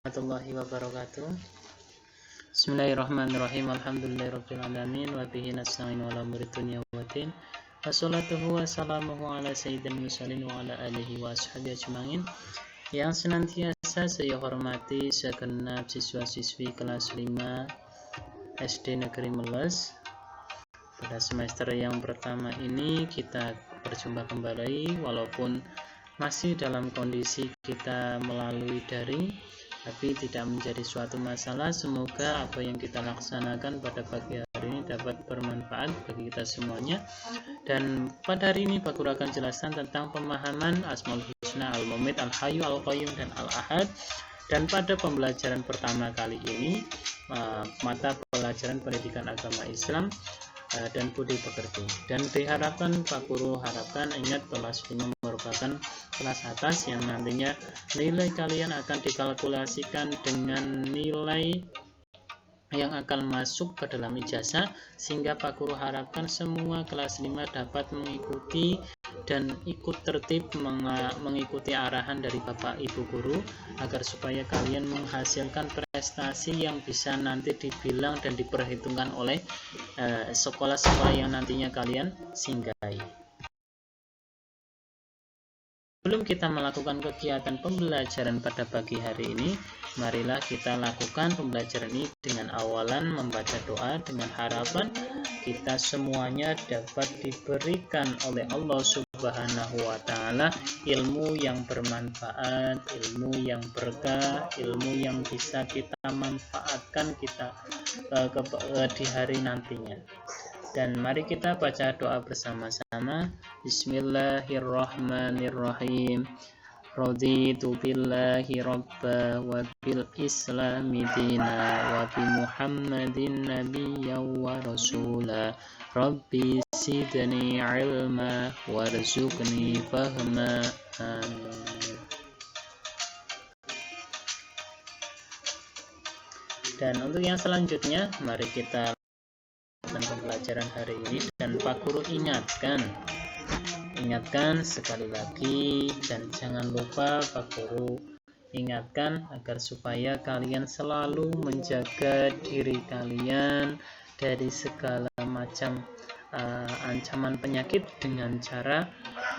warahmatullahi wabarakatuh. Bismillahirrahmanirrahim. Alhamdulillahirabbil alamin wa bihi nasta'in ala umuri dunya waddin. Wassalatuhu wassalamuhu ala sayyidil mursalin wa ala alihi wa ashabihi ajmain. Yang senantiasa saya hormati segenap siswa-siswi kelas 5 SD Negeri Meles. Pada semester yang pertama ini kita berjumpa kembali, walaupun masih dalam kondisi kita melalui daring, tapi tidak menjadi suatu masalah. Semoga apa yang kita laksanakan pada pagi hari ini dapat bermanfaat bagi kita semuanya. Dan pada hari ini Pak Guru akan jelaskan tentang pemahaman Asmaul Husna, Al-Mumit, Al-Hayyu, Al-Qayyum, dan Al-Ahad. Dan pada pembelajaran pertama kali ini, mata pelajaran pendidikan agama Islam dan budi pekerti. Dan diharapkan Pak Guru harapkan ingat kelas 5 merupakan kelas atas yang nantinya nilai kalian akan dikalkulasikan dengan nilai yang akan masuk ke dalam ijazah, sehingga Pak Guru harapkan semua kelas 5 dapat mengikuti dan ikut tertib mengikuti arahan dari Bapak Ibu Guru, agar supaya kalian menghasilkan prestasi yang bisa nanti dibilang dan diperhitungkan oleh sekolah-sekolah yang nantinya kalian singgahi. Sebelum kita melakukan kegiatan pembelajaran pada pagi hari ini, marilah kita lakukan pembelajaran ini dengan awalan membaca doa, dengan harapan kita semuanya dapat diberikan oleh Allah Subhanahu wa Ta'ala ilmu yang bermanfaat, ilmu yang berkah, ilmu yang bisa kita manfaatkan di hari nantinya. Dan mari kita baca doa bersama-sama. Bismillahirrahmanirrahim. Raditu billahi rabba wa bil islami dina wa bi muhammadin nabiyya wa rasula. Rabbi zidni ilma warzuqni fahma. Amin. Dan untuk yang selanjutnya, mari kita pembelajaran hari ini. Dan Pak Guru ingatkan sekali lagi, dan jangan lupa Pak Guru ingatkan agar supaya kalian selalu menjaga diri kalian dari segala macam ancaman penyakit dengan cara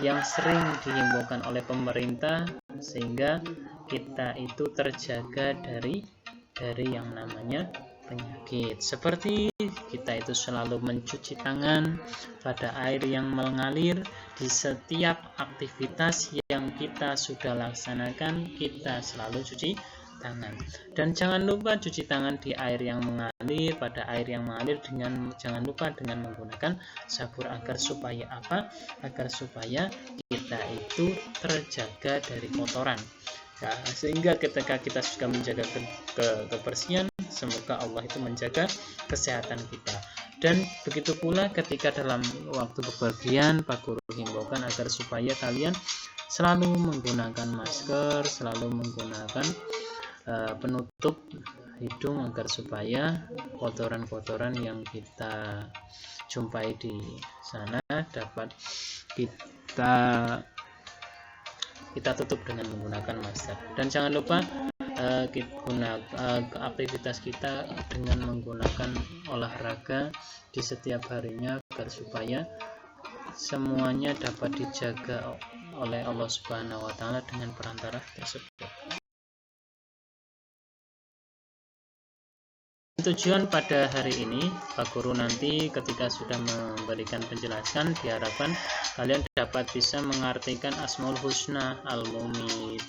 yang sering dihimbaukan oleh pemerintah, sehingga kita itu terjaga dari yang namanya penyakit. Seperti kita itu selalu mencuci tangan pada air yang mengalir. Di setiap aktivitas yang kita sudah laksanakan, kita selalu cuci tangan. Dan jangan lupa cuci tangan di air yang mengalir, pada air yang mengalir, jangan lupa dengan menggunakan sabun, agar supaya apa? Agar supaya kita itu terjaga dari kotoran. Nah, sehingga ketika kita sudah menjaga kebersihan, semoga Allah itu menjaga kesehatan kita. Dan begitu pula ketika dalam waktu bepergian, Pak Guru himbaukan agar supaya kalian selalu menggunakan masker, selalu menggunakan penutup hidung, agar supaya kotoran-kotoran yang kita jumpai di sana dapat kita tutup dengan menggunakan masker. Dan jangan lupa aktivitas kita dengan menggunakan olahraga di setiap harinya, agar supaya semuanya dapat dijaga oleh Allah Subhanahu wa Ta'ala dengan perantara tersebut. Tujuan pada hari ini, Pak Guru nanti ketika sudah memberikan penjelasan, diharapkan kalian dapat bisa mengartikan Asmaul Husna, Al-Mumit,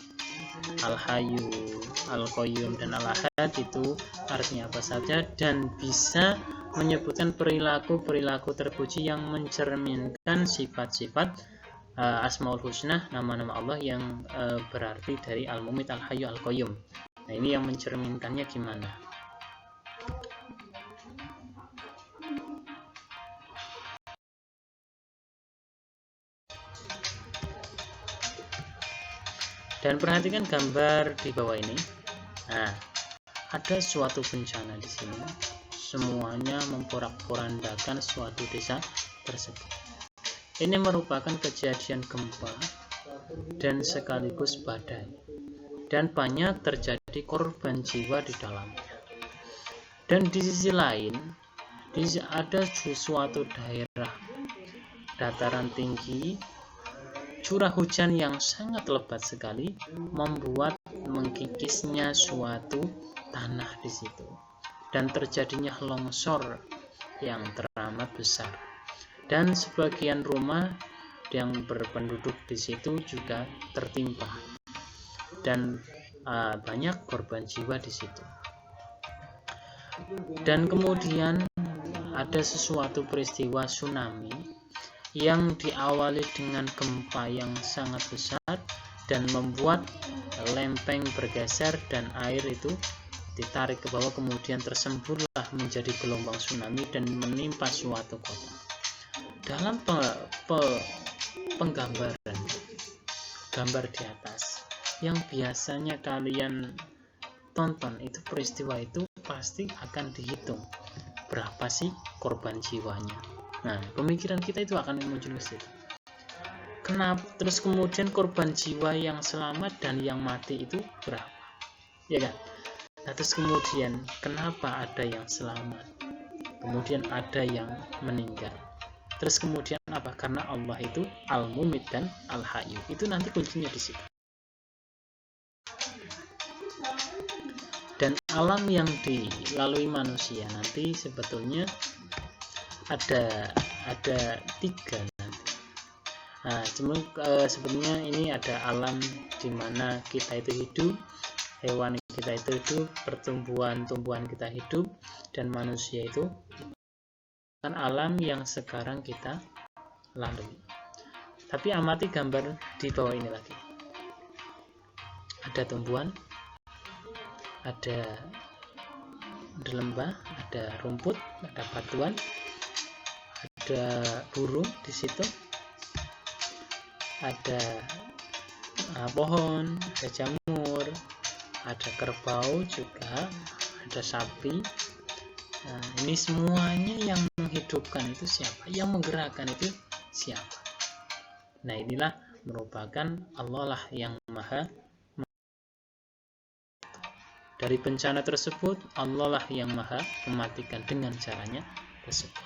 Al-Hayyu, Al-Qayyum, dan Al-Ahad itu artinya apa saja, dan bisa menyebutkan perilaku terpuji yang mencerminkan sifat-sifat Asmaul Husna, nama-nama Allah yang berarti dari Al-Mumit, Al-Hayyu, Al-Qayyum. Nah, ini yang mencerminkannya gimana? Dan perhatikan gambar di bawah ini. Nah, ada suatu bencana di sini. Semuanya memporak-porandakan suatu desa tersebut. Ini merupakan kejadian gempa dan sekaligus badai. dan banyak terjadi korban jiwa di dalamnya. Dan di sisi lain, ada suatu daerah dataran tinggi, curah hujan yang sangat lebat sekali membuat mengkikisnya suatu tanah di situ, dan terjadinya longsor yang teramat besar, dan sebagian rumah yang berpenduduk di situ juga tertimpa, dan banyak korban jiwa di situ. Dan kemudian ada sesuatu peristiwa tsunami yang diawali dengan gempa yang sangat besar dan membuat lempeng bergeser dan air itu ditarik ke bawah, kemudian tersembunyilah menjadi gelombang tsunami dan menimpa suatu kota. Dalam penggambaran gambar di atas yang biasanya kalian tonton, itu peristiwa itu pasti akan dihitung berapa sih korban jiwanya. Nah, pemikiran kita itu akan muncul ke situ. Kenapa? Terus kemudian korban jiwa yang selamat dan yang mati itu berapa? Ya kan? Nah, terus kemudian kenapa ada yang selamat? Kemudian ada yang meninggal. Terus kemudian apa? Karena Allah itu Al-Mumit dan Al-Hayyu. Itu nanti kuncinya di situ. Dan alam yang dilalui manusia nanti sebetulnya ada 3 nanti. Nah, sebenarnya ini ada alam di mana kita itu hidup, hewan kita itu hidup, tumbuhan kita hidup, dan manusia itu kan alam yang sekarang kita lalui. Tapi amati gambar di bawah ini lagi. Ada tumbuhan, ada lembah, ada rumput, ada batuan, ada burung di situ, ada pohon, ada jamur, ada kerbau juga, ada sapi. Nah, ini semuanya yang menghidupkan itu siapa? Yang menggerakkan itu siapa? Nah, inilah merupakan Allah lah yang maha. Dari bencana tersebut, Allah lah yang maha mematikan dengan caranya tersebut.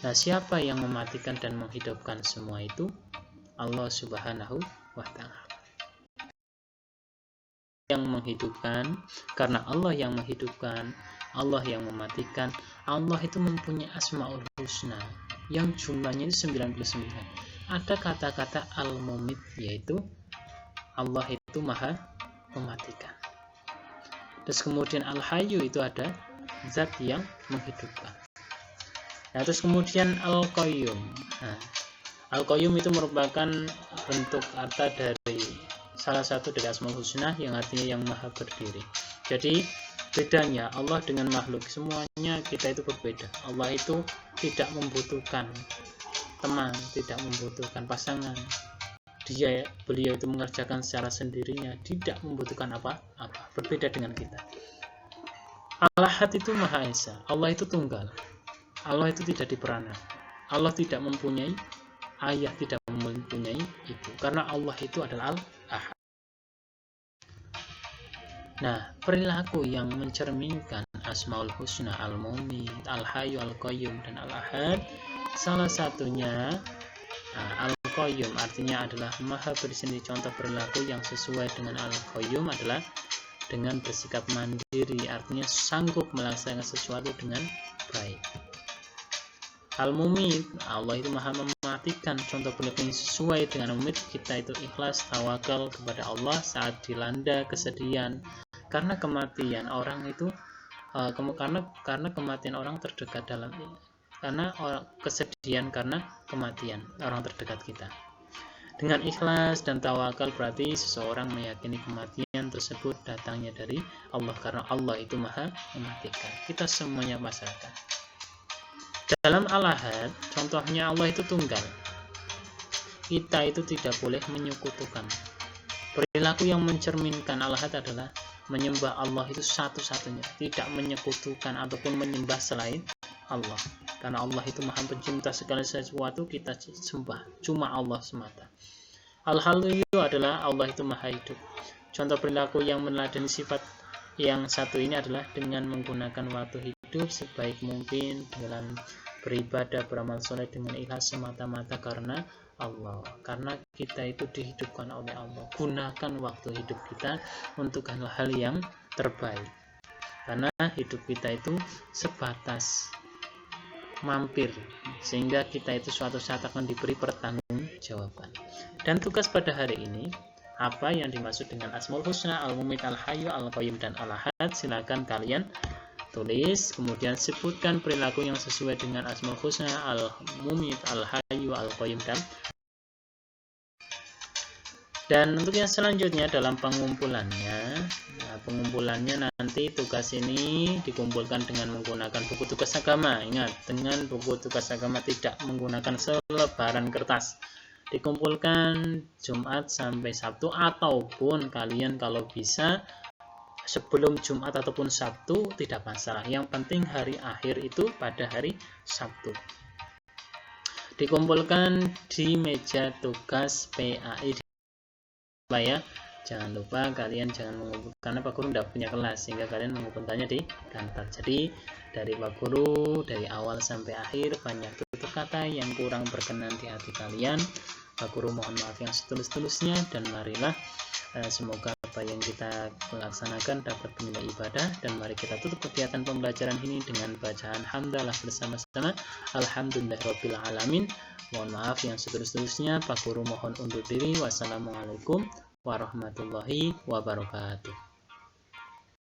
Nah, siapa yang mematikan dan menghidupkan semua itu? Allah Subhanahu wa Ta'ala. Yang menghidupkan, karena Allah yang menghidupkan, Allah yang mematikan. Allah itu mempunyai Asmaul Husna yang jumlahnya itu 99. Ada kata-kata Al-Mumit, yaitu Allah itu maha mematikan. Terus kemudian Al-Hayyu itu ada zat yang menghidupkan. Nah, terus kemudian Al-Qayyum. Nah, Al-Qayyum itu merupakan bentuk kata dari salah satu dari Asmaul Husna yang artinya yang maha berdiri. Jadi bedanya Allah dengan makhluk, semuanya kita itu berbeda. Allah itu tidak membutuhkan teman, tidak membutuhkan pasangan. Beliau itu mengerjakan secara sendirinya, tidak membutuhkan apa-apa, berbeda dengan kita. Al-Ahad itu Maha Esa, Allah itu tunggal, Allah itu tidak diperanan, Allah tidak mempunyai ayah, tidak mempunyai ibu, karena Allah itu adalah Al-Ahad. Nah, perilaku yang mencerminkan Asmaul Husna, Al-Mumit, Al-Hayyu, Al-Qayyum, dan Al-Ahad, salah satunya Al-Qayyum artinya adalah maha bersendiri. Contoh perilaku yang sesuai dengan Al-Qayyum adalah dengan bersikap mandiri, artinya sanggup melaksanakan sesuatu dengan baik. Al-Mumit, Allah itu maha mematikan. Contoh perilaku yang sesuai dengan Mumit, kita itu ikhlas, tawakal kepada Allah saat dilanda kesedihan, karena kematian orang itu karena kematian orang terdekat dalam ini. Karena kesedihan karena kematian orang terdekat kita. Dengan ikhlas dan tawakal berarti seseorang meyakini kematian tersebut datangnya dari Allah, karena Allah itu maha mematikan. Kita semuanya masyarakat. Dalam Al-Ahad, contohnya Allah itu tunggal. Kita itu tidak boleh menyekutukan. Perilaku yang mencerminkan Al-Ahad adalah menyembah Allah itu satu-satunya, tidak menyekutukan ataupun menyembah selain Allah. Karena Allah itu maha pencipta segala sesuatu, kita sembah cuma Allah semata. Al-Hayyu adalah Allah itu maha hidup. Contoh perilaku yang meneladani sifat yang satu ini adalah dengan menggunakan waktu hidup sebaik mungkin dalam beribadah, beramal soleh dengan ikhlas semata-mata karena Allah. Karena kita itu dihidupkan oleh Allah. Gunakan waktu hidup kita untuk hal-hal yang terbaik. Karena hidup kita itu sebatas mampir, sehingga kita itu suatu saat akan diberi pertanggungjawaban. Dan tugas pada hari ini, apa yang dimaksud dengan Asmaul Husna, Al-Mumit, Al-Hayyu, Al-Qayyum, dan Al-Ahad, silakan kalian tulis, kemudian sebutkan perilaku yang sesuai dengan Asmaul Husna, Al-Mumit, Al-Hayyu, Al-Qayyum, dan untuk yang selanjutnya dalam pengumpulannya, pengumpulannya nanti tugas ini dikumpulkan dengan menggunakan buku tugas agama. Ingat, dengan buku tugas agama, tidak menggunakan selebaran kertas. Dikumpulkan Jumat sampai Sabtu, ataupun kalian kalau bisa sebelum Jumat ataupun Sabtu tidak masalah. Yang penting hari akhir itu pada hari Sabtu. Dikumpulkan di meja tugas PAI ya. Jangan lupa kalian jangan mengumpulkan, karena Pak Guru tidak punya kelas, sehingga kalian mengumpulkannya di kantor. Jadi dari Pak Guru dari awal sampai akhir banyak tutur kata yang kurang berkenan di hati kalian. Pak Guru mohon maaf yang setulus-tulusnya, dan marilah semoga apa yang kita laksanakan dapat bernilai ibadah. Dan mari kita tutup kegiatan pembelajaran ini dengan bacaan hamdalah bersama-sama. Alhamdulillahirabbil alamin. Mohon maaf yang setulus-tulusnya. Pak Guru mohon undur diri. Wassalamualaikum warahmatullahi wabarakatuh.